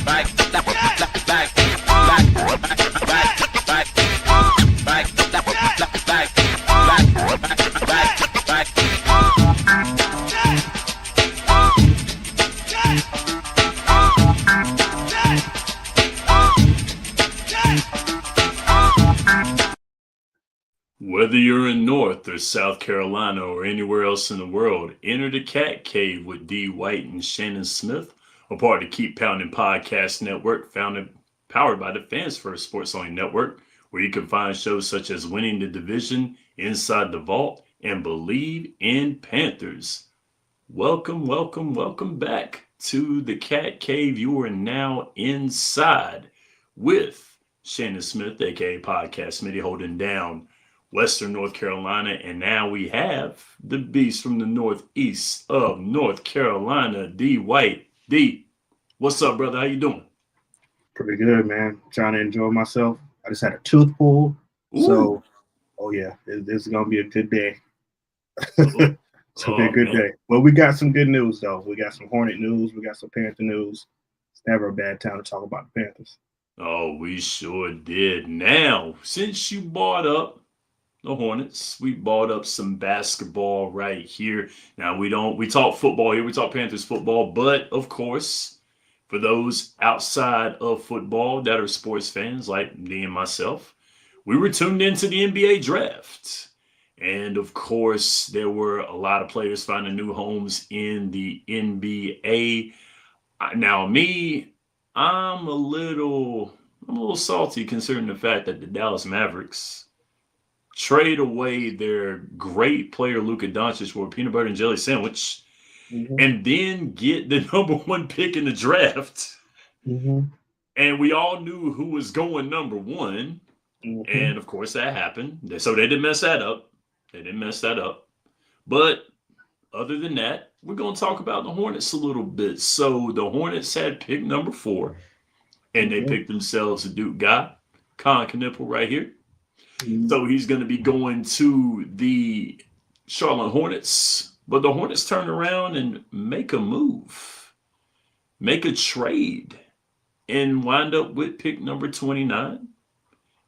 Whether you're in North or South Carolina or anywhere else in the world, enter the Cat Cave with D. White and Shannon Smith, a part of the Keep Pounding Podcast Network, powered by the Fans First Sports Only Network, where you can find shows such as Winning the Division, Inside the Vault, and Believe in Panthers. Welcome, welcome, welcome back to the Cat Cave. You are now inside with Shannon Smith, aka Podcast Smitty, holding down Western North Carolina, and now we have the beast from the northeast of North Carolina, D. White. D, what's up, brother? How you doing? Pretty good, man. Trying to enjoy myself. I just had a tooth pulled, so this is gonna be a good day. It's gonna be a good day. Well, we got some good news though. We got some Hornet news. We got some Panther news. It's never a bad time to talk about the Panthers. Oh, we sure did. Now, since you brought up the Hornets, we brought up some basketball right here. Now we talk football here, we talk Panthers football, but of course, for those outside of football that are sports fans like me and myself, we were tuned into the NBA draft. And of course, there were a lot of players finding new homes in the NBA. Now me, I'm a little salty considering the fact that the Dallas Mavericks trade away their great player Luka Doncic for a peanut butter and jelly sandwich, and then get the number one pick in the draft. And we all knew who was going number one. And of course that happened. So they didn't mess that up. But other than that, we're going to talk about the Hornets a little bit. So the Hornets had pick number 4, and they picked themselves a Duke guy, Con Knipple right here. So he's going to be going to the Charlotte Hornets. But the Hornets turn around and make a move, make a trade, and wind up with pick number 29.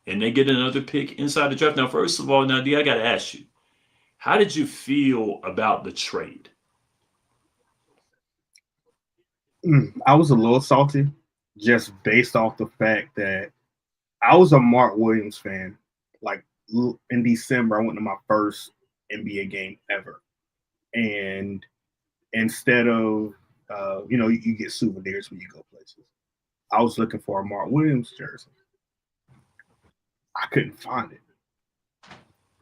And they get another pick inside the draft. Now, first of all, D, I got to ask you, how did you feel about the trade? I was a little salty just based off the fact that I was a Mark Williams fan. Like in December, I went to my first NBA game ever. And instead of, you get souvenirs when you go places. I was looking for a Mark Williams jersey. I couldn't find it.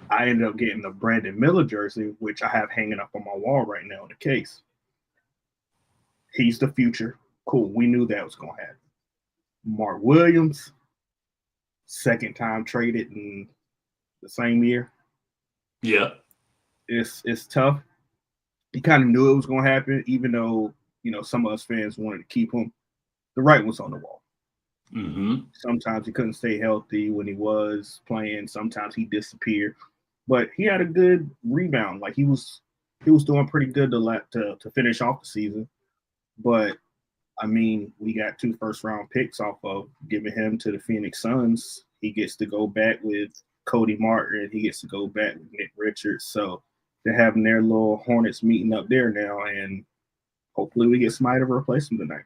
I ended up getting the Brandon Miller jersey, which I have hanging up on my wall right now in the case. He's the future. Cool. We knew that was going to happen. Mark Williams, second time traded in the same year. Yeah. It's tough. You kind of knew it was going to happen, even though, some of us fans wanted to keep him. The writing was on the wall. Sometimes he couldn't stay healthy when he was playing. Sometimes he disappeared. But he had a good rebound. Like he was doing pretty good to finish off the season. But I mean, we got 2 first-round picks off of giving him to the Phoenix Suns. He gets to go back with Cody Martin. He gets to go back with Nick Richards. So they're having their little Hornets meeting up there now, and hopefully we get somebody to replace him tonight.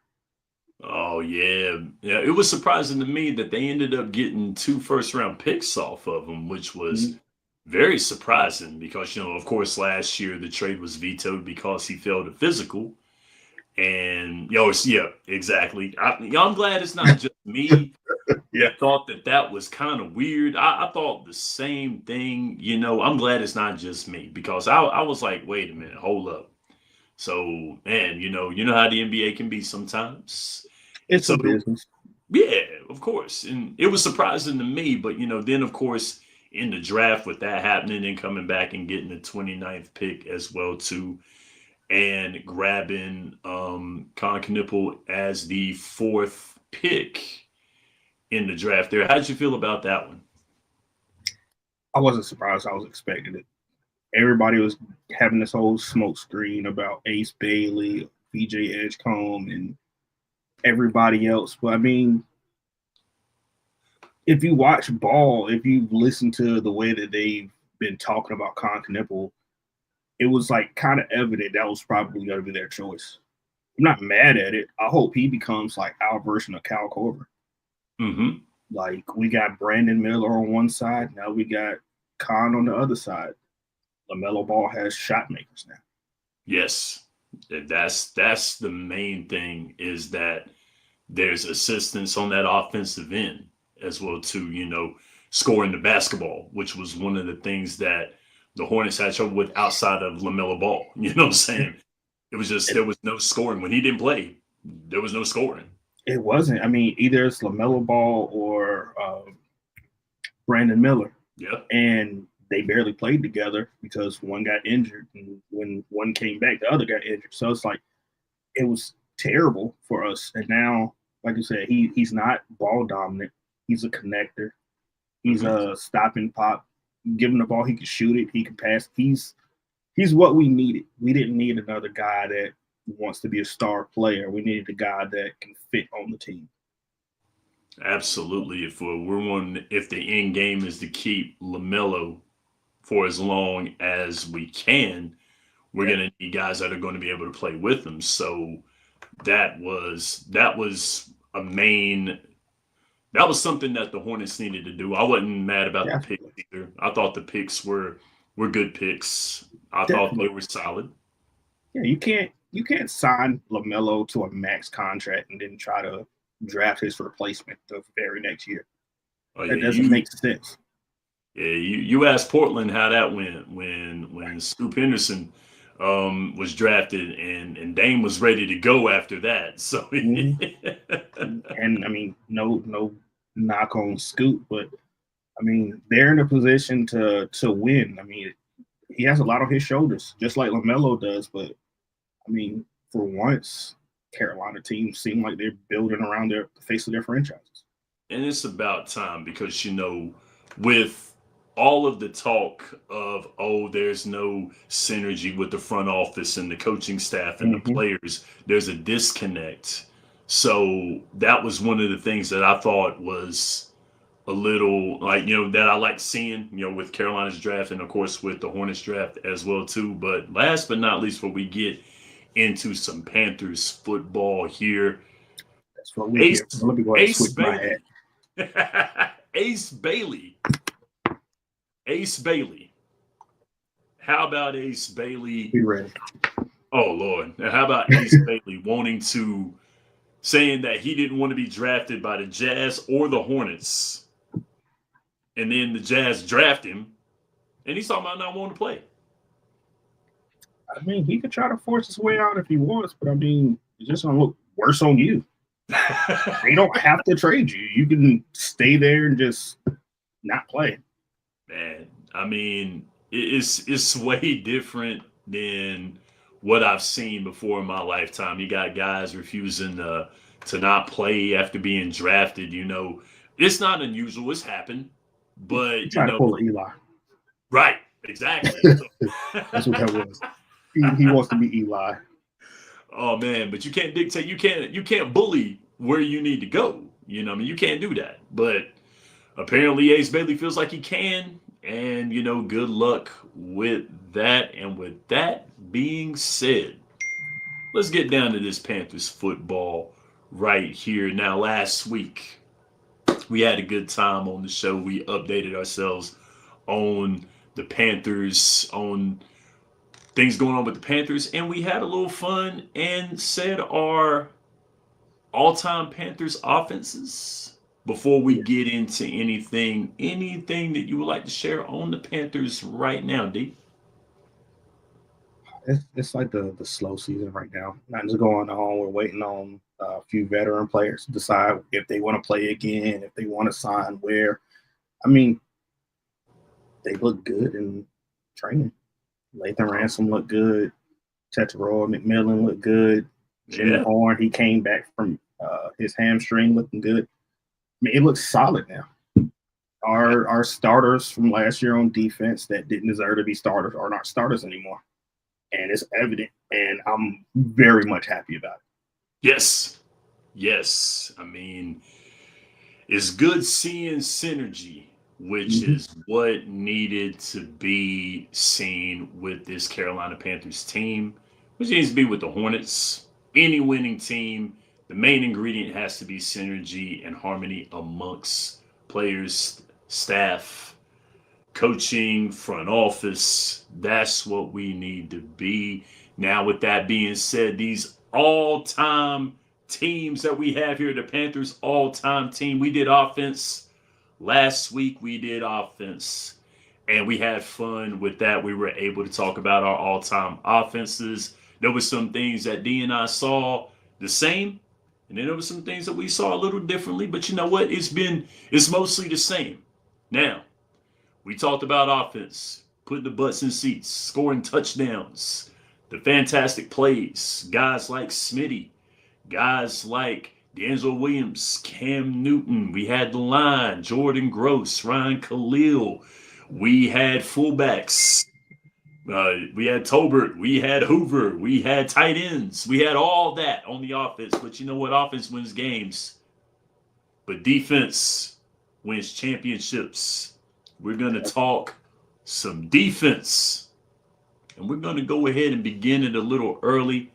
Oh, yeah. Yeah, it was surprising to me that they ended up getting 2 first-round picks off of him, which was very surprising because, of course, last year the trade was vetoed because he failed a physical. And, yeah, exactly. I'm glad it's not just me. Yeah. I thought that was kind of weird. I thought the same thing. I'm glad it's not just me because I was like, wait a minute, hold up. So, man, you know how the NBA can be sometimes. It's a business. Yeah, of course. And it was surprising to me, but, then, of course, in the draft with that happening and coming back and getting the 29th pick as well, too, and grabbing Con Knipple as the 4th pick in the draft there. How did you feel about that one? I wasn't surprised. I was expecting it. Everybody was having this whole smoke screen about Ace Bailey, VJ Edgecombe, and everybody else. But I mean, if you watch ball, if you listen to the way that they've been talking about Con Knipple, it was like kind of evident that was probably going to be their choice. I'm not mad at it. I hope he becomes like our version of Cal Corver. Mm-hmm. Like we got Brandon Miller on one side, now we got Con on the other side. LaMelo Ball has shot makers now. Yes, that's the main thing, is that there's assistance on that offensive end as well too. Scoring the basketball, which was one of the things that the Hornets had trouble with outside of LaMelo Ball. You know what I'm saying? It was just there was no scoring when he didn't play. There was no scoring. It wasn't. I mean, either it's LaMelo Ball or Brandon Miller, Yeah. and they barely played together because one got injured, and when one came back, the other got injured. So it's like it was terrible for us. And now, like you said, he's not ball dominant. He's a connector. He's a stop and pop. Given the ball, he can shoot it. He can pass. He's what we needed. We didn't need another guy that wants to be a star player. We needed a guy that can fit on the team. Absolutely. If the end game is to keep LaMelo for as long as we can, we're going to need guys that are going to be able to play with him. So that was a main. That was something that the Hornets needed to do. I wasn't mad about the picks either. I thought the picks were good picks. I thought they were solid. Yeah, you can't sign LaMelo to a max contract and then try to draft his replacement the very next year. That doesn't make sense. Yeah, you asked Portland how that went when Scoop Henderson was drafted and Dame was ready to go after that. So and I mean, no knock on Scoop, but I mean they're in a position to win. I mean, he has a lot on his shoulders, just like LaMelo does. But I mean, for once, Carolina teams seem like they're building around the face of their franchises. And it's about time because with all of the talk of, there's no synergy with the front office and the coaching staff and the players, there's a disconnect. So that was one of the things that I thought was a little like, that I like seeing, with Carolina's draft and of course with the Hornets draft as well too. But last but not least, before we get into some Panthers football here, that's what we get. Let me go ahead and switch Bailey. my hat. Ace Bailey. How about Ace Bailey? Be ready. Oh Lord. How about Ace Bailey saying that he didn't want to be drafted by the Jazz or the Hornets. And then the Jazz draft him and he's talking about not wanting to play. I mean, he could try to force his way out if he wants, but I mean, it's just gonna look worse on you. They don't have to trade you. You can stay there and just not play. Man, I mean, it's way different than what I've seen before in my lifetime. You got guys refusing to not play after being drafted. It's not unusual. It's happened, but try to pull Eli. Right, exactly. That's what that was. He wants to be Eli. Oh man, but you can't dictate. You can't bully where you need to go. You can't do that. But apparently Ace Bailey feels like he can, and good luck with that. And with that being said, let's get down to this Panthers football right here. Now, last week we had a good time on the show. We updated ourselves on the Panthers, on things going on with the Panthers, and we had a little fun and said our all-time Panthers offenses. Before we get into anything that you would like to share on the Panthers right now, D? It's like the slow season right now. Nothing's going on. We're waiting on a few veteran players to decide if they want to play again, if they want to sign where. I mean, they look good in training. Lathan Ransom looked good. Tetairoa McMillan looked good. Jimmy Horn, he came back from his hamstring looking good. I mean, it looks solid now. Our starters from last year on defense that didn't deserve to be starters are not starters anymore. And it's evident, and I'm very much happy about it. Yes. Yes, I mean, it's good seeing synergy, which Mhm. is what needed to be seen with this Carolina Panthers team, which needs to be with the Hornets. Any winning team, the main ingredient has to be synergy and harmony amongst players, staff, coaching, front office. That's what we need to be. Now, with that being said, these all time teams that we have here, the Panthers all time team, we did offense. Last week, we did offense. And we had fun with that. We were able to talk about our all time offenses. There were some things that D and I saw the same. And then there were some things that we saw a little differently. But you know what? It's mostly the same. Now, we talked about offense, putting the butts in seats, scoring touchdowns, the fantastic plays, guys like Smitty, guys like D'Angelo Williams, Cam Newton. We had the line, Jordan Gross, Ryan Khalil. We had fullbacks. We had Tolbert. We had Hoover. We had tight ends. We had all that on the offense. But you know what? Offense wins games, but defense wins championships. We're going to talk some defense. And we're going to go ahead and begin it a little early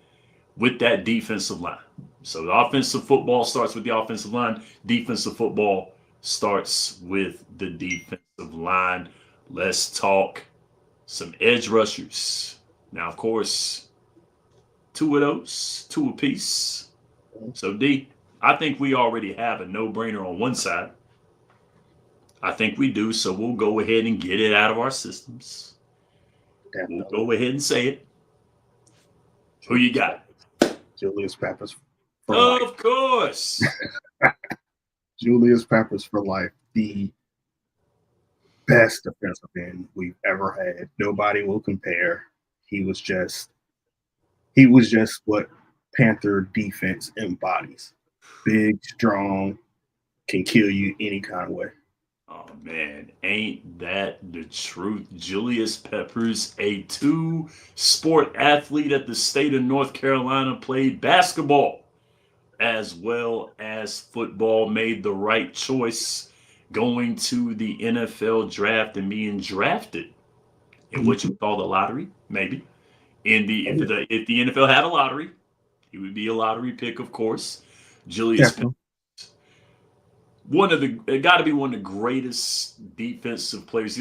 with that defensive line. So the offensive football starts with the offensive line. Defensive football starts with the defensive line. Let's talk some edge rushers. Now, of course, two of those, two apiece. So, D, I think we already have a no-brainer on one side. I think we do, so we'll go ahead and get it out of our systems. We'll Definitely. go ahead and say it. Who you got? Julius Peppers for life. Of course. Julius Peppers for life. The best defensive end we've ever had. Nobody will compare. He was just what Panther defense embodies. Big, strong, can kill you any kind of way. Oh man, ain't that the truth? Julius Peppers, a two sport athlete at the state of North Carolina, played basketball as well as football, made the right choice going to the NFL draft and being drafted in what you call the lottery, maybe. In the if the NFL had a lottery, he would be a lottery pick, of course. Julius Peppers, Definitely. one of the got to be one of the greatest defensive players,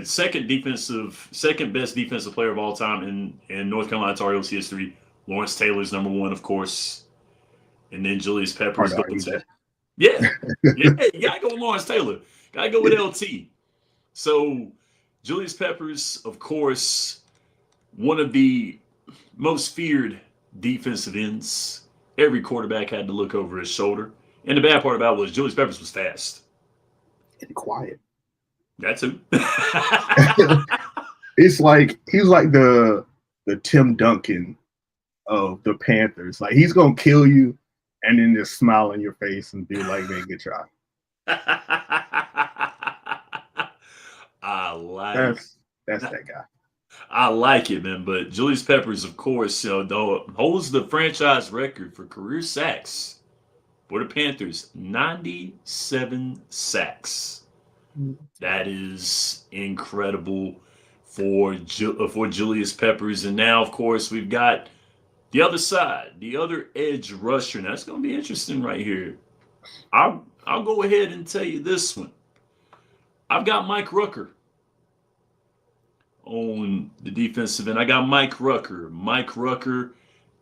second best defensive player of all time in North Carolina Tar Heels history. Lawrence Taylor's number one, of course, and then Julius Hard Peppers to argue goes. that. Yeah, yeah, you gotta go with Lawrence Taylor. Gotta go with LT. So Julius Peppers, of course, one of the most feared defensive ends. Every quarterback had to look over his shoulder. And the bad part about it was Julius Peppers was fast. And quiet. That too. It's like he's like the Tim Duncan of the Panthers. Like he's gonna kill you and then just smile in your face and be like, man, good try. I like That's that guy. I like it, man. But Julius Peppers, of course, though holds the franchise record for career sacks for the Panthers, 97 sacks. That is incredible for Julius Peppers. And now, of course, we've got the other side, the other edge rusher. Now, that's going to be interesting right here. I'll go ahead and tell you this one. I've got Mike Rucker on the defensive end. I got Mike Rucker. Mike Rucker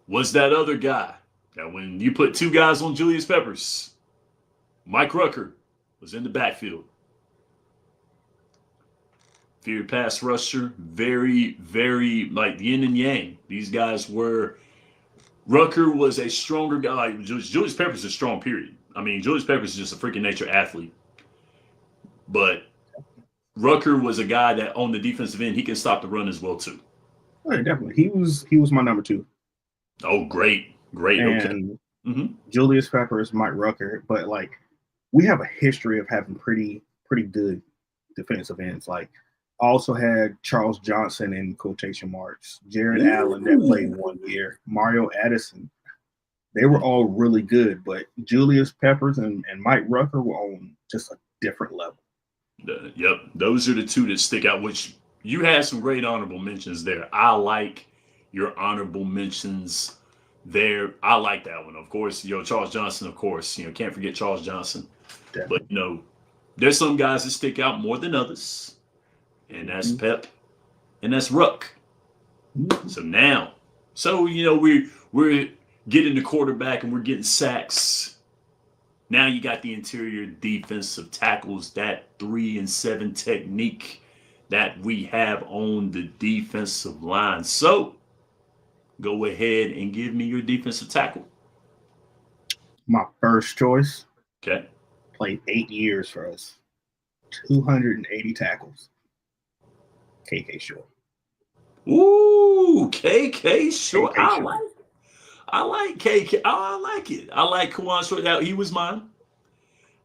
was that other guy. Now, when you put two guys on Julius Peppers, Mike Rucker was in the backfield. Feared pass rusher, very, very like yin and yang. These guys were. Rucker was a stronger guy. Like, Julius Peppers is a strong, period. I mean, Julius Peppers is just a freaking nature athlete. But Rucker was a guy that on the defensive end, he can stop the run as well, too. Oh, yeah, definitely. He was my number two. Oh, great. Great. Okay. And Julius Peppers, Mike Rucker, but like we have a history of having pretty good defensive ends. Like also had Charles Johnson in quotation marks, Jared Allen that played 1 year, Mario Addison, They were all really good, but Julius Peppers and Mike Rucker were on just a different level. Yep, those are the two that stick out. Which you had some great honorable mentions there. I like your honorable mentions there. I like that one. Of course, Charles Johnson. Of course, can't forget Charles Johnson. But Definitely. there's some guys that stick out more than others, and that's Mhm. Pep, and that's Ruck. Mhm. So now, we're getting the quarterback and we're getting sacks. Now you got the interior defensive tackles, that 3-7 technique that we have on the defensive line. So go ahead and give me your defensive tackle. My first choice Okay. played 8 years for us, 280 tackles. KK Short. Ooh, KK Short. KK Short. I like KK. Oh, I like it. I like Kawan Short. Now, he was mine.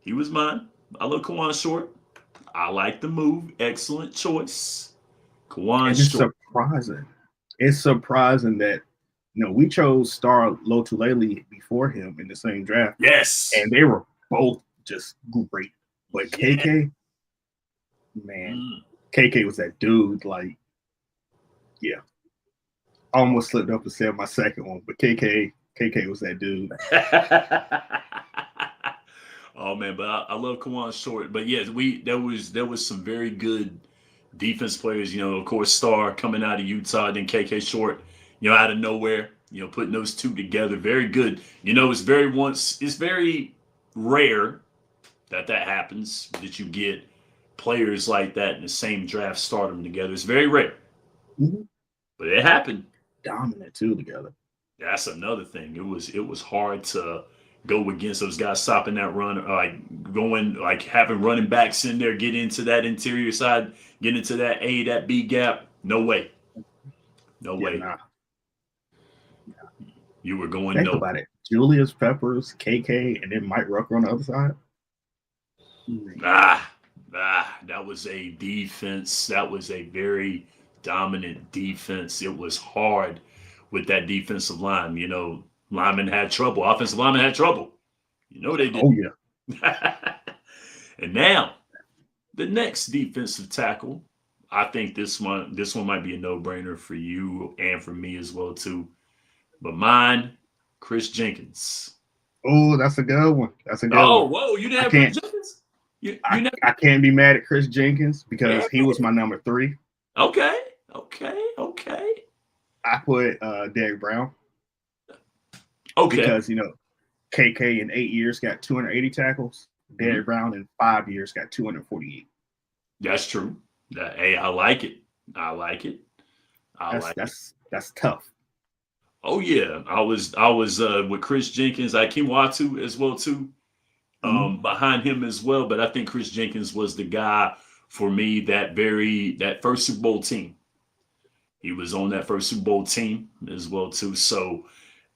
He was mine. I love Kawan Short. I like the move. Excellent choice. Kawan And it's Short. surprising. It's surprising that we chose Star Lotulelei before him in the same draft, Yes. and they were both just great. But Yeah. KK, man, KK was that dude. Like, yeah, I almost slipped up and said my second one, but KK was that dude. Oh man, but I love Kawan Short. But yes, there was some very good defense players. Of course, Star coming out of Utah, then KK Short, out of nowhere. Putting those two together, very good. It's very rare that happens, that you get players like that in the same draft, start them together. It's very rare, Mhm. but it happened. Dominant too together. That's another thing. It was hard to go against those guys stopping that run, like having running backs in there, get into that interior side, get into that A, that B gap. No way. No Yeah, way. nah. You were going Think no. about it. Julius Peppers, KK, and then Mike Rucker on the other side. That was a defense. That was a very dominant defense. It was hard with that defensive line. Linemen had trouble. Offensive linemen had trouble. They did. Oh yeah. And now, the next defensive tackle, I think this one might be a no-brainer for you and for me as well too. But mine, Chris Jenkins. Oh, that's a good one. That's a good Oh, one. whoa! You didn't I have can't. Chris Jenkins? You I, never? I can't be mad at Chris Jenkins because Yeah. he was my number 3. Okay. Okay. I put Derek Brown Okay. because KK in 8 years got 280 tackles. Derek Brown in 5 years got 248. That's true. Hey, I like it. I like it. That's tough. Oh yeah, I was with Chris Jenkins, Akeem Watu as well too. Behind him as well, but I think Chris Jenkins was the guy for me. That first Super Bowl team. He was on that first Super Bowl team as well too. So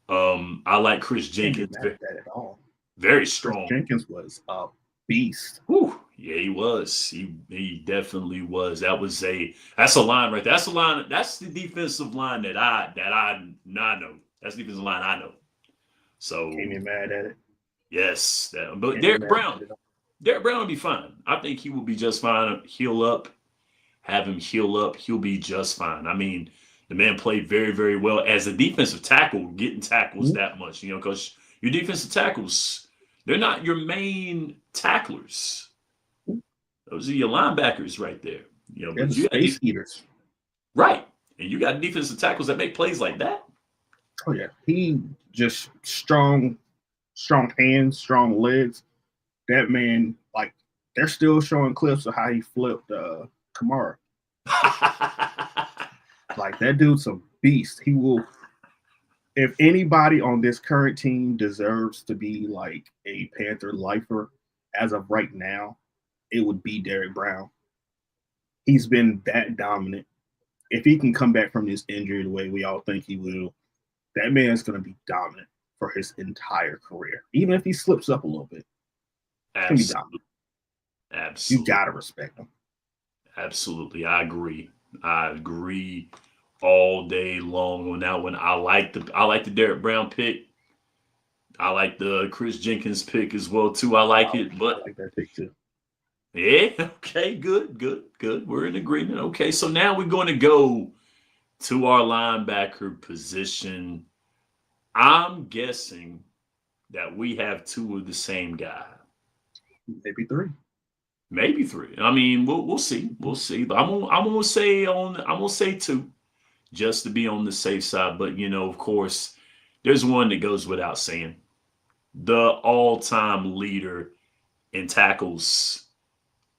I like Chris Can't be Jenkins. mad at that at all. Very Chris strong. Jenkins was a beast. Whew. Yeah, he was. He definitely was. That's a line right there. That's a line. That's the defensive line that I know. That's the defensive line I know. So Can't be mad at it. yes, but Can't be Derek mad Brown. at it. Derek Brown will be fine. I think he will be just fine. Heal up, have him heal up. He'll be just fine. I mean, the man played very, very well as a defensive tackle, getting tackles that much, because your defensive tackles, they're not your main tacklers. Those are your linebackers right there. They're But the you got space eaters. right, and you got defensive tackles that make plays like that. Oh yeah, he just strong hands, strong legs. That man, like, they're still showing clips of how he flipped Kamara. Like, that dude's a beast. He will. If anybody on this current team deserves to be like a Panther lifer as of right now, it would be Derek Brown. He's been that dominant. If he can come back from this injury the way we all think he will, that man's going to be dominant for his entire career. Even if he slips up a little bit, he's going to be dominant. Absolutely. You got to respect him. Absolutely. I agree all day long on that one. I like the Derek Brown pick. I like the Chris Jenkins pick as well too. I like it, I but like that pick too. yeah, okay, good, good, good. We're in agreement. Okay, so now we're going to go to our linebacker position. I'm guessing that we have two of the same guy, Maybe three. maybe three. I mean, we'll see, we'll see. But I'm gonna say two, just to be on the safe side. But of course, there's one that goes without saying: the all-time leader in tackles,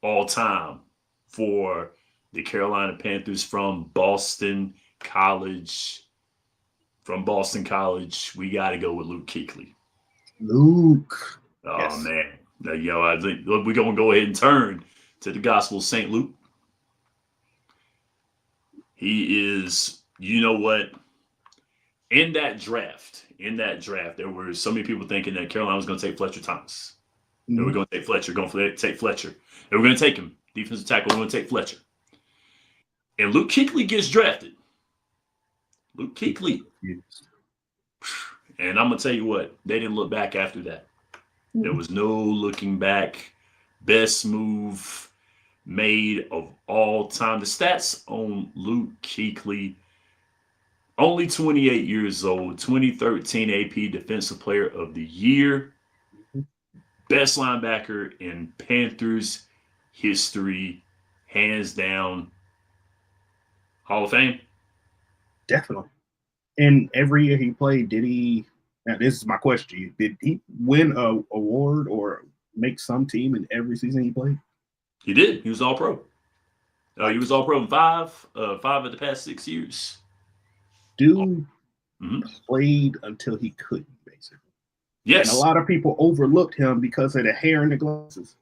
all time, for the Carolina Panthers from Boston College. From Boston College, we got to go with Luke Kuechly. Luke. Oh Yes. man, I think we're gonna go ahead and turn to the Gospel of Saint Luke. He is, you know what? In that draft, there were so many people thinking that Carolina was going to take Fletcher Thomas. They were Mhm. going to take Fletcher. Going to take Fletcher. They were going to take him. Defensive tackle. We're going to take Fletcher. And Luke Kuechly gets drafted. Luke Kuechly. Yes. And I'm going to tell you what, they didn't look back after that. There was no looking back. Best move made of all time. The stats on Luke Kuechly: only 28 years old, 2013 AP Defensive Player of the Year, best linebacker in Panthers history, hands down, Hall of Fame. Definitely. And every year he played, did he? Now this is my question to you: did he win a award or make some team in every season he played? He did. He was all pro. He Like, was all pro in five of the past 6 years. dude Mm-hmm. played until he couldn't, basically. And a Yes. lot of people overlooked him because of the hair and the glasses.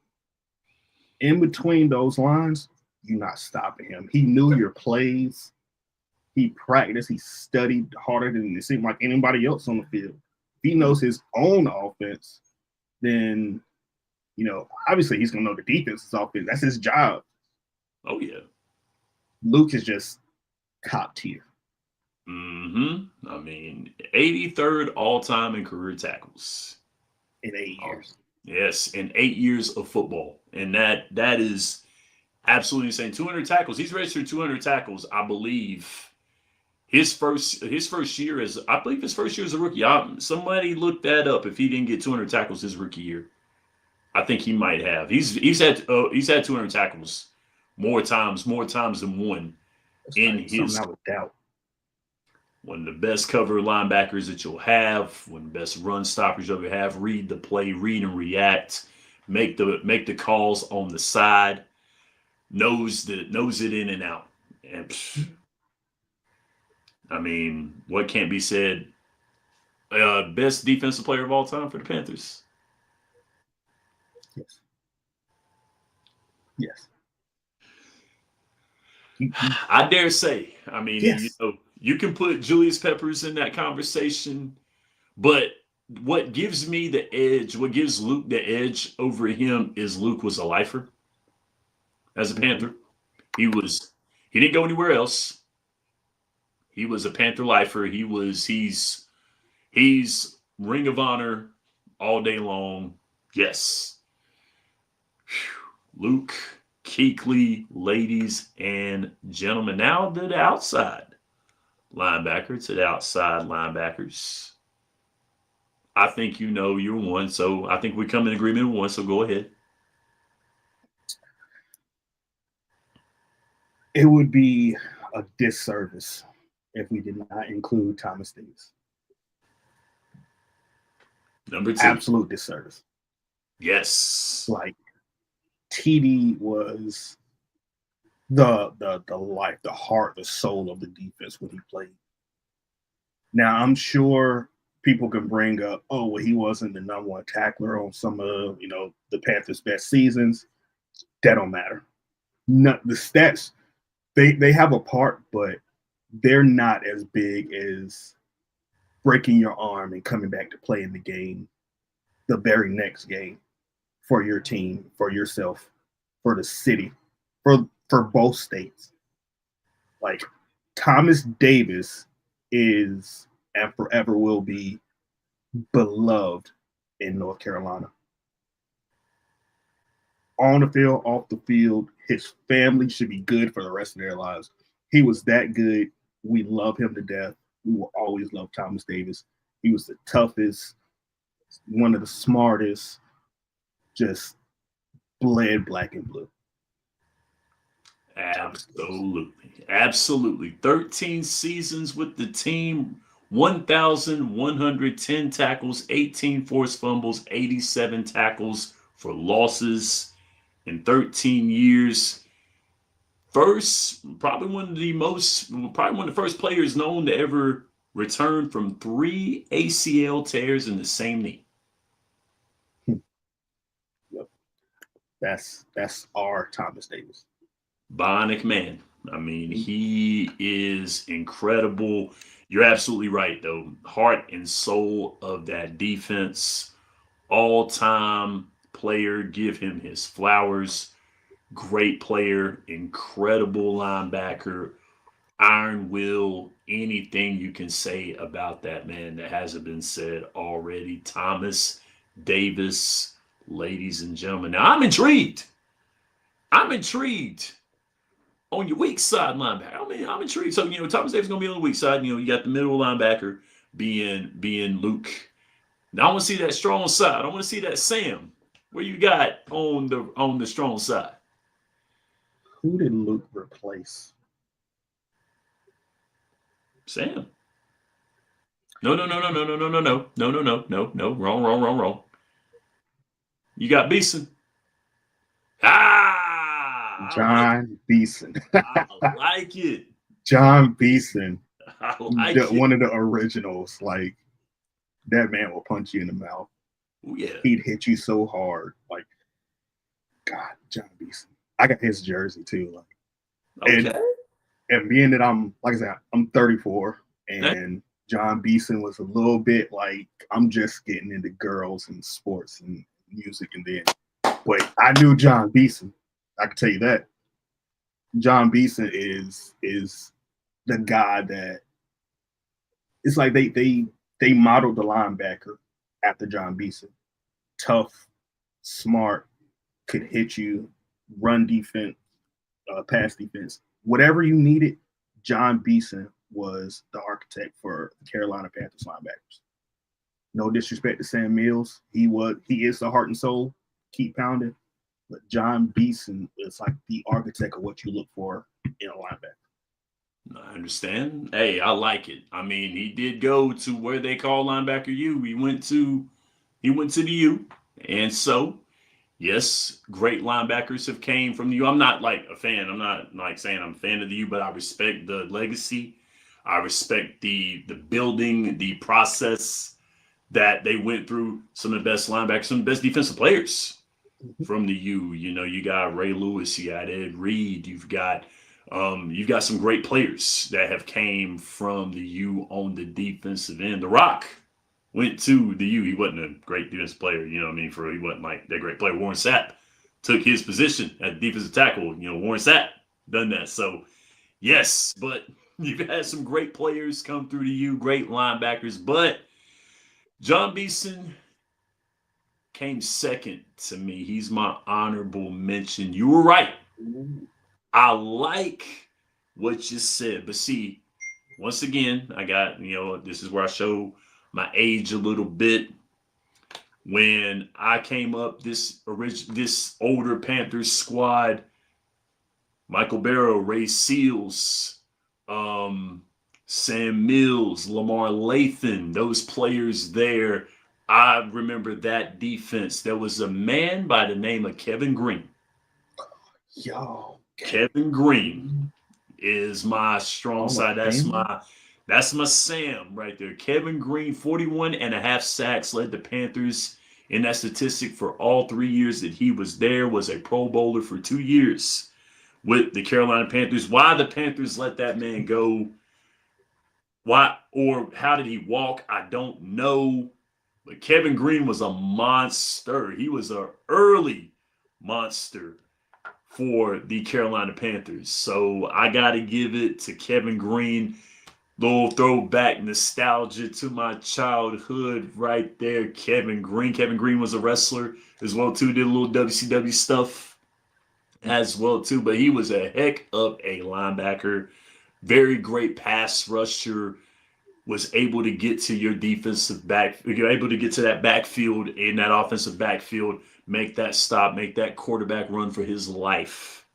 In between those lines, you're not stopping him. He knew your plays. He practiced. He studied harder than it seemed like anybody else on the field. If he knows his own offense, then obviously he's gonna know the defense's offense. That's his job. Oh yeah. Luke is just top tier I mean, 83rd all time in career tackles. in 8 years. Yes, in 8 years of football, and that is absolutely insane. 200 tackles. He's registered 200 tackles, I believe. His first year as I believe his first year as a rookie. Somebody looked that up. If he didn't get 200 tackles his rookie year, I think he might have. He's had 200 tackles more times than one That's in like something his. I would doubt. One of the best cover linebackers that you'll have, one of the best run stoppers you'll ever have. Read the play, read and react, make the calls on the side, knows it in and out. And I mean, what can't be said? Best defensive player of all time for the Panthers. Yes. Yes. I dare say. I mean, Yes. you can put Julius Peppers in that conversation, but what gives me the edge, what gives Luke the edge over him is Luke was a lifer as a Panther. He didn't go anywhere else. He was a Panther lifer. He's Ring of Honor all day long. Yes. Luke Kuechly, ladies and gentlemen. Now to the outside linebackers. I think you're one, so I think we come in agreement with one, so go ahead. It would be a disservice if we did not include Thomas Davis. Number two. Absolute disservice. Yes. Like, TD was the life, the heart, the soul of the defense when he played. Now I'm sure people can bring up, oh, well, he wasn't the number one tackler on some of the Panthers' best seasons. That don't matter. The stats they have a part, but they're not as big as breaking your arm and coming back to play in the game, the very next game, for your team, for yourself, for the city, for both states. Like, Thomas Davis is and forever will be beloved in North Carolina. On the field, off the field, his family should be good for the rest of their lives. He was that good. We love him to death. We will always love Thomas Davis. He was the toughest, one of the smartest, just bled black and blue. Absolutely. Absolutely. 13 seasons with the team, 1,110 tackles, 18 forced fumbles, 87 tackles for losses in 13 years. Probably one of the first players known to ever return from 3 ACL tears in the same knee. Yep. That's our Thomas Davis. Bionic man. I mean, he is incredible. You're absolutely right, though. Heart and soul of that defense. All-time player. Give him his flowers. Great player. Incredible linebacker. Iron will. Anything you can say about that man that hasn't been said already. Thomas Davis, ladies and gentlemen. Now, I'm intrigued. On your weak side linebacker. I mean, I'm intrigued. So, Thomas Davis is going to be on the weak side. You got the middle linebacker being Luke. Now, I want to see that strong side. I want to see that Sam. Where you got on the strong side? Who did Luke replace? Sam. No. Wrong. You got Beeson. John Beeson. I like it. John Beeson. I like it. One of the originals. Like, that man will punch you in the mouth. Ooh, yeah. He'd hit you so hard. Like, God, John Beeson. I got his jersey too. Like, okay. And being that I'm 34, and John Beeson was a little bit like, I'm just getting into girls and sports and music, and then, but I knew John Beeson. I can tell you that. John Beeson is the guy that it's like they modeled the linebacker after John Beeson. Tough, smart, could hit you, run defense, pass defense. Whatever you needed, John Beeson was the architect for the Carolina Panthers linebackers. No disrespect to Sam Mills. He is the heart and soul. Keep pounding. But John Beeson is like the architect of what you look for in a linebacker. I understand. Hey, I like it. I mean, he did go to where they call linebacker U. He went to the U. And so, yes, great linebackers have came from the U. I'm not like a fan. I'm not like saying I'm a fan of the U, but I respect the legacy. I respect the building, the process that they went through. Some of the best linebackers, some of the best defensive players from the U. You got Ray Lewis, you got Ed Reed, you've got some great players that have came from the U on the defensive end. The Rock went to the U. He wasn't a great defensive player, he wasn't like that great player. Warren Sapp took his position at defensive tackle. Warren Sapp done that. So, yes, but you've had some great players come through the U, great linebackers, but John Beeson came second to me. He's my honorable mention. You were right. I like what you said. But see, once again, I got, this is where I show my age a little bit. When I came up, this older Panthers squad, Michael Barrow, Ray Seals, Sam Mills, Lamar Lathan, those players there, I remember that defense. There was a man by the name of Kevin Green. Kevin Green is my strong side. That's my Sam right there. Kevin Green, 41 and a half sacks, led the Panthers in that statistic for all 3 years that he was there, was a Pro Bowler for 2 years with the Carolina Panthers. Why the Panthers let that man go? Why, or how did he walk? I don't know. But Kevin Green was a monster. He was an early monster for the Carolina Panthers. So I got to give it to Kevin Green. Little throwback nostalgia to my childhood right there. Kevin Green. Kevin Green was a wrestler as well too. Did a little WCW stuff as well too. But he was a heck of a linebacker. Very great pass rusher. Was able to get to your defensive back. You're able to get to that backfield in that offensive backfield. Make that stop. Make that quarterback run for his life.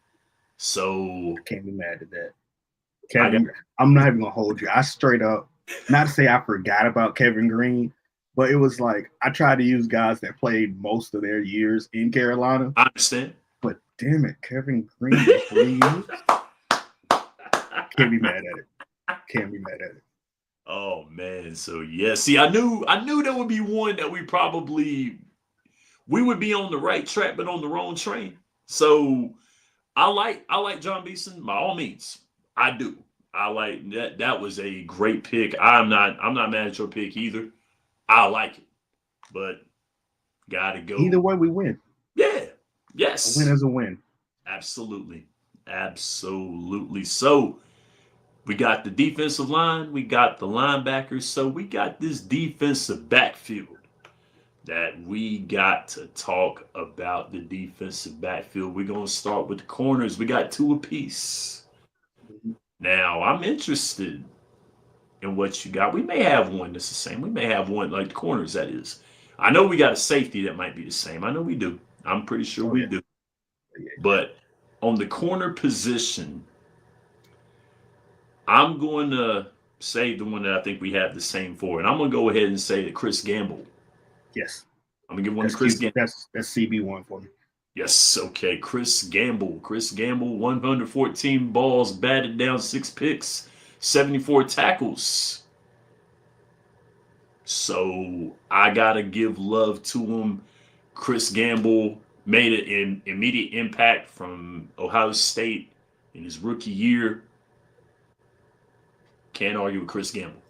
So Can't be mad at that. I got Kevin, I'm not even gonna hold you. I straight up, not to say I forgot about Kevin Green, but it was like I tried to use guys that played most of their years in Carolina. I understand. But damn it, Kevin Green for 3 years. Can't be mad at it. Can't be mad at it. Oh man, so yeah. See, I knew there would be one that we would be on the right track, but on the wrong train. So I like John Beeson by all means. I do. I like that. That was a great pick. I'm not mad at your pick either. I like it, but gotta go. Either way, we win. Yeah. Yes. A win is a win. Absolutely. Absolutely. So we got the defensive line, we got the linebackers, so we got this defensive backfield that we got to talk about. The defensive backfield. We're going to start with the corners. We got two apiece. Now, I'm interested in what you got. We may have one that's the same. We may have one like the corners, that is. I know we got a safety that might be the same. I know we do. I'm pretty sure we do. But on the corner position, I'm going to say the one that I think we have the same for. And I'm going to go ahead and say that Chris Gamble. Yes. I'm going to give one to Chris Gamble. That's CB1 for me. Yes, okay. Chris Gamble. 114 balls, batted down 6 picks, 74 tackles. So I got to give love to him. Chris Gamble made an immediate impact from Ohio State in his rookie year. Can't argue with Chris Gamble.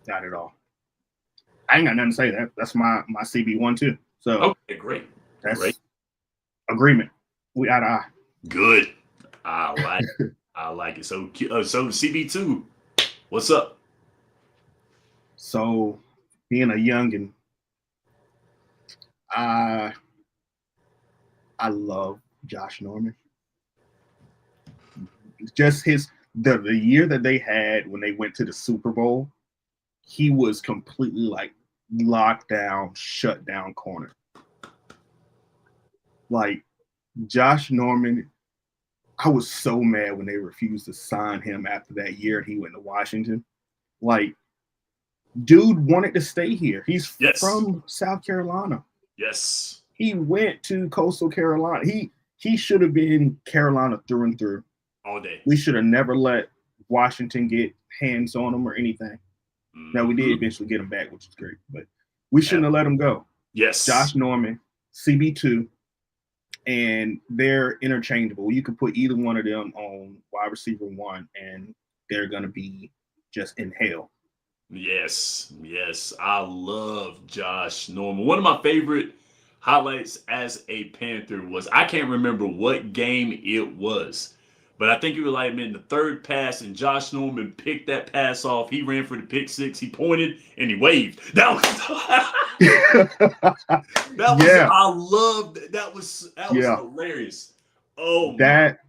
Not at all. I ain't got nothing to say. That's my CB1 too. So okay, great. That's great. Agreement. We eye to eye. Good. I like it. I like it. So CB2, what's up? So being a youngin', I love Josh Norman. Just the year that they had when they went to the Super Bowl, he was completely like locked down, shut down corner. Like Josh Norman, I was so mad when they refused to sign him after that year and he went to Washington. Like, dude wanted to stay here. He's from South Carolina. Yes. He went to Coastal Carolina. He should have been Carolina through and through. All day. We should have never let Washington get hands on him or anything. Mm-hmm. Now, we did eventually get him back, which is great. But we shouldn't have let him go. Yes. Josh Norman, CB2, and they're interchangeable. You can put either one of them on wide receiver 1, and they're going to be just in hell. Yes. I love Josh Norman. One of my favorite highlights as a Panther was, I can't remember what game it was, but I think it was like in the third pass, and Josh Norman picked that pass off. He ran for the pick six. He pointed and he waved. That was I loved that. That was hilarious. Oh, that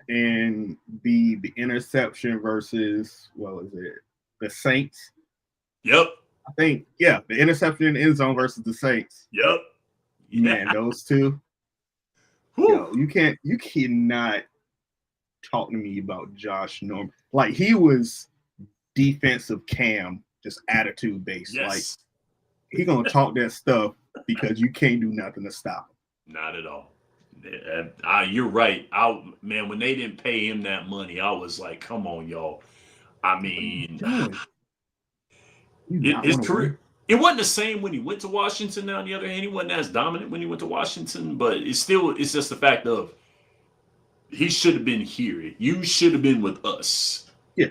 and the interception versus what was it? The Saints. Yep. I think the interception in the end zone versus the Saints. Yep. Man, those two. Yo, you cannot talk to me about Josh Norman. Like, he was defensive Cam, just attitude based. Yes. Like, he gonna talk that stuff because you can't do nothing to stop him. Not at all. You're right. When they didn't pay him that money, I was like, come on, y'all. I mean, his career, it wasn't the same when he went to Washington. Now, on the other hand, he wasn't as dominant when he went to Washington, but it's just the fact of he should have been here. You should have been with us. Yeah.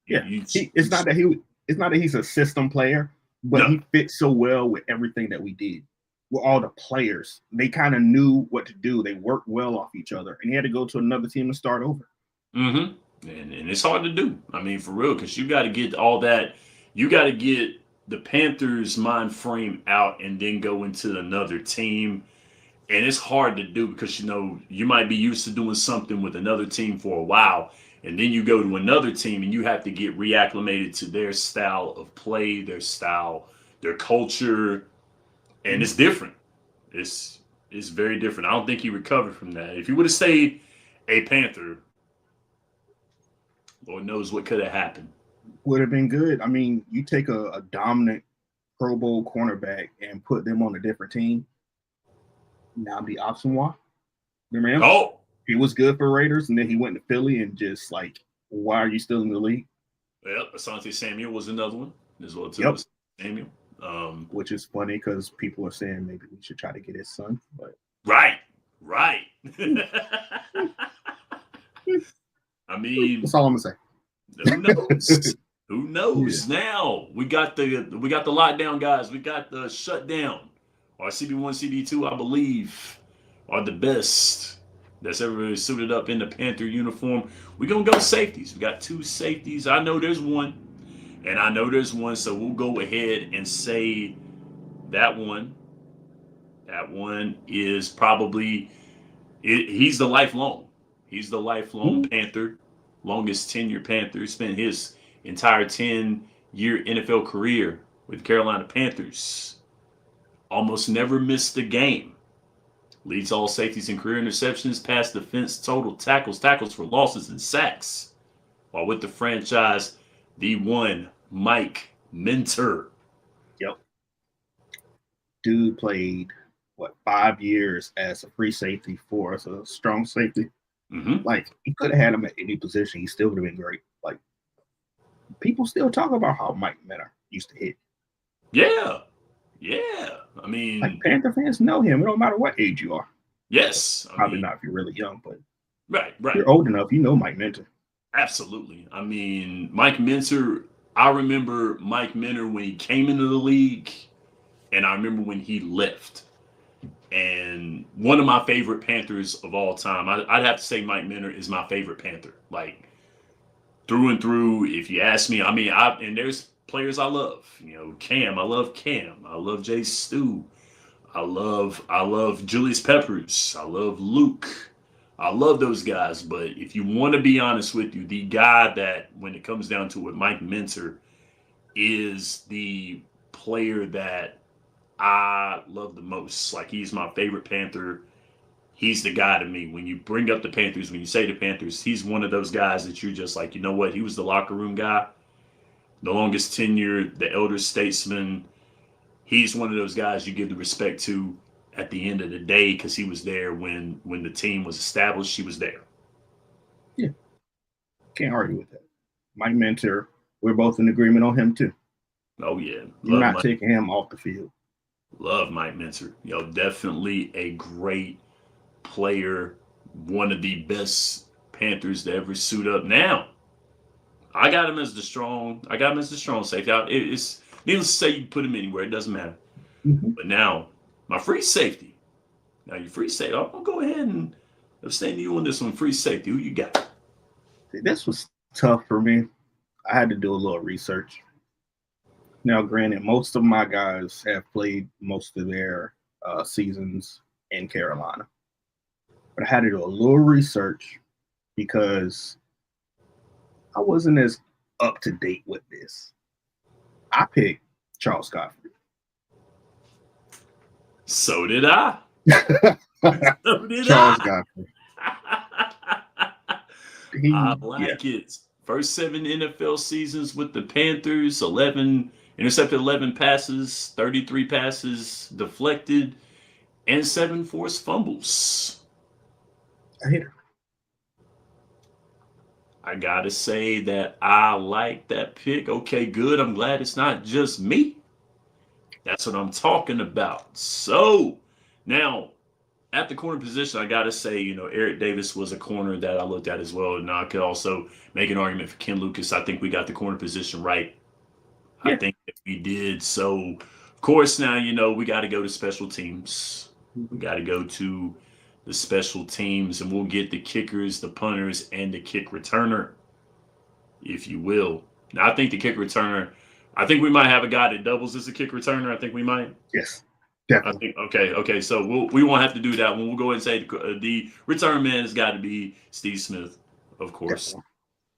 It's not that he's a system player, but he fits so well with everything that we did. With all the players, they kind of knew what to do. They worked well off each other, and he had to go to another team and start over. Mm-hmm. And it's hard to do. I mean, for real, because you got to get all that. You got to get the Panthers' mind frame out and then go into another team. And it's hard to do because, you might be used to doing something with another team for a while. And then you go to another team and you have to get reacclimated to their style of play, their style, their culture. And it's different. It's it's very different. I don't think he recovered from that. If he would have stayed a Panther, Lord knows what could have happened. Would have been good. I mean, you take a dominant Pro Bowl cornerback and put them on a different team. Now the Opsonwa, remember him? Oh, He was good for Raiders, and then he went to Philly and just like, why are you still in the league? yep. Asante Samuel was another one as well too. Yep. Samuel. Which is funny because people are saying maybe we should try to get his son, but Right. I mean, that's all I'm gonna say. who knows? Who knows? Yeah. Now we got the lockdown guys. We got the shutdown. Our CB1, CB2, I believe, are the best that's ever suited up in the Panther uniform. We're gonna go safeties. We got 2 safeties. I know there's one, and I know there's one. So we'll go ahead and say that one. That one is probably he's the lifelong. He's the lifelong Panther, longest tenured Panther. He spent his entire 10-year NFL career with Carolina Panthers. Almost never missed a game. Leads all safeties in career interceptions, pass defense, total tackles, tackles for losses, and sacks. While with the franchise, the one Mike Minter. Yep. Dude played 5 years as a free safety for us, a strong safety. Mm-hmm. Like, you could have had him at any position, he still would have been great. Like, people still talk about how Mike Minter used to hit. Yeah. I mean, like, Panther fans know him. It don't matter what age you are. Yes. Probably not if you're really young, but right. If you're old enough, you know Mike Minter. Absolutely. I mean, Mike Minter, I remember Mike Minter when he came into the league, and I remember when he left. And one of my favorite Panthers of all time, I'd have to say Mike Minter is my favorite Panther. Like, through and through, if you ask me, I mean, and there's players I love. Cam, I love Cam. I love Jay Stu. I love Julius Peppers. I love Luke. I love those guys. But if you want to be honest with you, the guy that, when it comes down to it, Mike Minter is the player that I love the most. Like, he's my favorite Panther. He's the guy to me. When you bring up the Panthers, when you say the Panthers, he's one of those guys that you're just like, you know what? He was the locker room guy, the longest tenure, the elder statesman. He's one of those guys you give the respect to at the end of the day because he was there when the team was established. He was there. Yeah. Can't argue with that. Mike Minter, we're both in agreement on him too. Oh, yeah. You're not taking him off the field. Love Mike Minter. Definitely a great player. One of the best Panthers to ever suit up. Now, I got him as the strong safety. It's needless to say, you can put him anywhere. It doesn't matter. Mm-hmm. But now, my free safety. Now, your free safety. I'm going to go ahead and abstain to you on this one. Free safety. Who you got? This was tough for me. I had to do a little research. Now, granted, most of my guys have played most of their seasons in Carolina. But I had to do a little research because I wasn't as up to date with this. I picked Charles Godfrey. So did I. Charles Godfrey. I like it. First 7 NFL seasons with the Panthers, intercepted 11 passes, 33 passes deflected, and 7 forced fumbles. I hit her. I gotta say that I like that pick. Okay, good. I'm glad it's not just me. That's what I'm talking about. So now, at the corner position, I gotta say, Eric Davis was a corner that I looked at as well, and I could also make an argument for Ken Lucas. I think we got the corner position right. Yeah. I think that we did. So, of course, now we got to go to special teams. We got to go to the special teams, and we'll get the kickers, the punters, and the kick returner. if you will. Now, I think the kick returner. I think we might have a guy that doubles as a kick returner. I think we might. Yes, I definitely. think okay. So we won't have to do that one. We'll go ahead and say the return man has got to be Steve Smith, of course.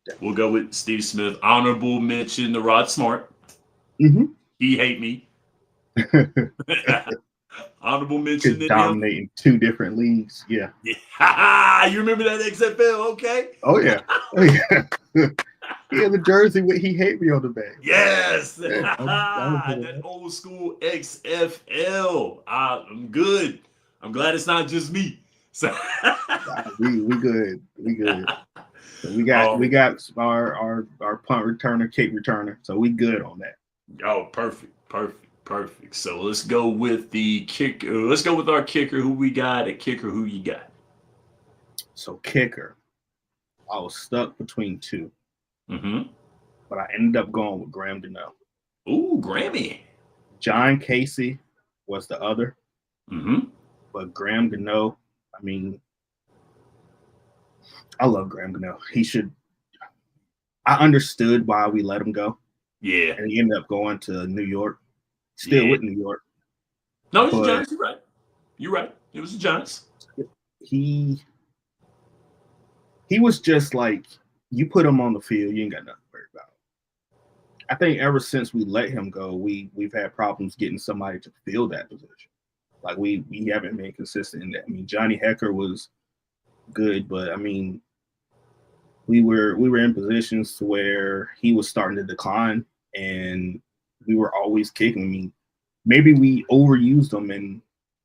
Definitely. We'll go with Steve Smith. Honorable mention to Rod Smart. Mm-hmm. He hate me. Honorable mention Could to him. dominate in 2 different leagues. Yeah. Yeah. You remember that XFL? Okay. Oh yeah. Oh yeah. He had the jersey with "He hate me" on the back. Yes. Yeah, That old school XFL. I'm good. I'm glad it's not just me. So we good. We good. So we got oh, our punt returner, kick returner. So we good on that. oh, perfect. So let's go with the kicker. Let's go with our kicker. Who we got at kicker? Who you got? So kicker, I was stuck between two, Mm-hmm. but I ended up going with Graham Gano. Ooh, Grammy. John Casey was the other, Mm-hmm. but Graham Gano, I mean, I love Graham Gano. He should. I understood why we let him go, Yeah. and he ended up going to New York, still Yeah. with New York. No, it's the But Giants. You're right. You're right. It was the Giants. he was just like, you put him on the field, you ain't got nothing to worry about. I think ever since we let him go, we've had problems getting somebody to fill that position. Like we haven't been consistent in that. I mean, Johnny Hecker was good, but I mean, we were in positions to where he was starting to decline, and we were always kicking. I mean, maybe we overused him, and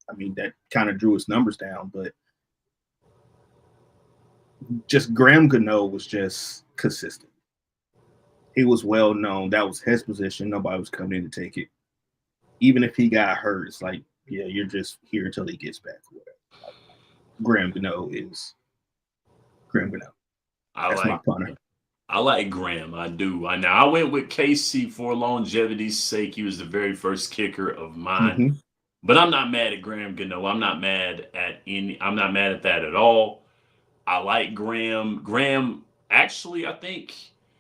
I mean that kind of drew his numbers down. But just Graham Gano was just consistent. He was well known. That was his position. Nobody was coming in to take it. Even if he got hurt, it's like, yeah, you're just here until he gets back. Like, Graham Gano is Graham Gano. I That's my like punter. I like Graham. I do. Now I went with Casey for longevity's sake. He was the very first kicker of mine. Mm-hmm. But I'm not mad at Graham Gano. I'm not mad at any. I'm not mad at that at all. I like Graham. Graham, actually, I think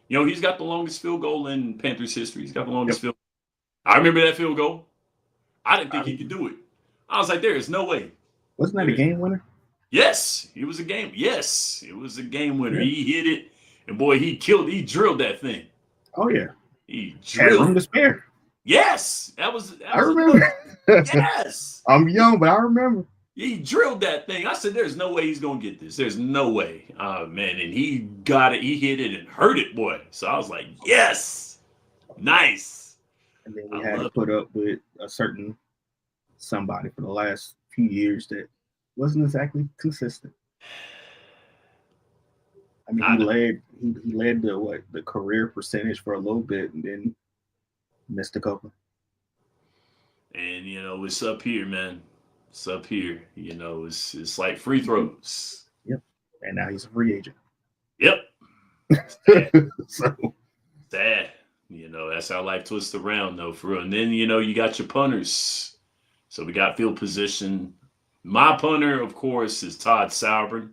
he's got the longest field goal in Panthers history. He's got the longest Yep. field. I remember that field goal. I didn't think he could Um, do it. I was like, there is no way. wasn't that a game winner? Yes, it was a game. Yes, it was a game winner. Yeah. He hit it, and boy, he drilled that thing. Oh yeah. He Had room drilled. to spare. Yes, that was I remember. yes. I'm young, but I remember. He drilled that thing. I said, "There's no way he's gonna get this. There's no way." Oh man, and he got it. He hit it and hurt it, boy. So I was like, "Yes, nice." And then we I had to love put up with a certain somebody for the last few years that wasn't exactly consistent. I mean, I know. he led the career percentage for a little bit, and then missed a couple. And it's up here, man. It's up here. It's like free throws. Yep. And now he's a free agent. Yep. Sad. So Sad. That's how life twists around, though, for real. And then you got your punters. So we got field position. My punter, of course, is Todd Sauerbrunn.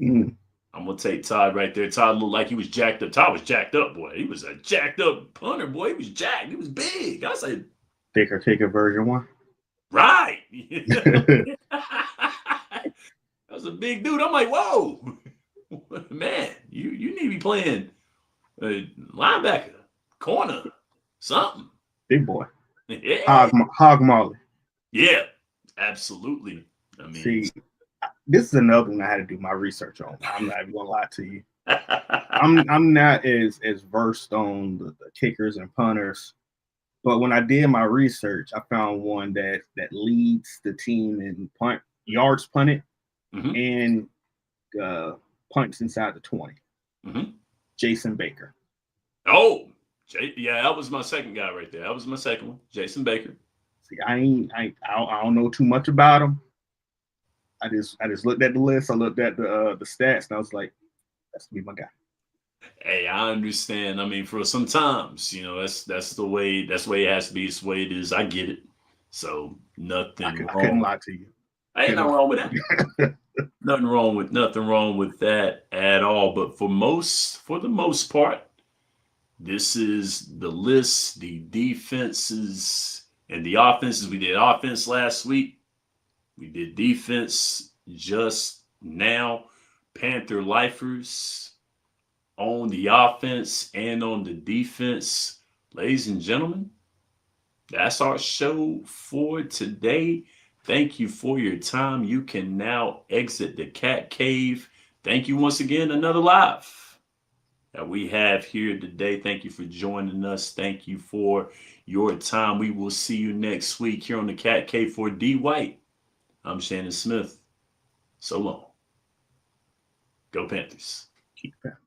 I'm gonna take Todd right there. Todd looked like he was jacked up. Todd was jacked up, boy. He was a jacked up punter, boy. He was jacked. He was big. I said, thicker version 1. right. That was a big dude. I'm like, whoa, man, you need to be playing linebacker, corner, something. Big boy. Yeah. Hog Molly. Yeah, absolutely. I mean, see, this is another one I had to do my research on. I'm not even gonna lie to you. I'm not as versed on the kickers and punters, but when I did my research, I found one that leads the team in yards punted and punts inside the 20. Jason Baker. Oh, yeah, that was my second guy right there. That was my second one, Jason Baker. See, I don't know too much about him. I just looked at the list. I looked at the stats, and I was like, "That's to be my guy." Hey, I understand. I mean, for sometimes, that's the way it has to be. It's the way it is. I get it. So nothing wrong. I couldn't lie to you. Ain't nothing wrong with that. Nothing wrong with that at all. But for the most part, this is the list, the defenses and the offenses. We did offense last week. We did defense just now. Panther lifers on the offense and on the defense. Ladies and gentlemen, that's our show for today. Thank you for your time. You can now exit the cat cave. Thank you once again. Another live that we have here today. Thank you for joining us. Thank you for your time. We will see you next week here on the Cat Cave for D White. I'm Shannon Smith. So long. Go Panthers. Keep that.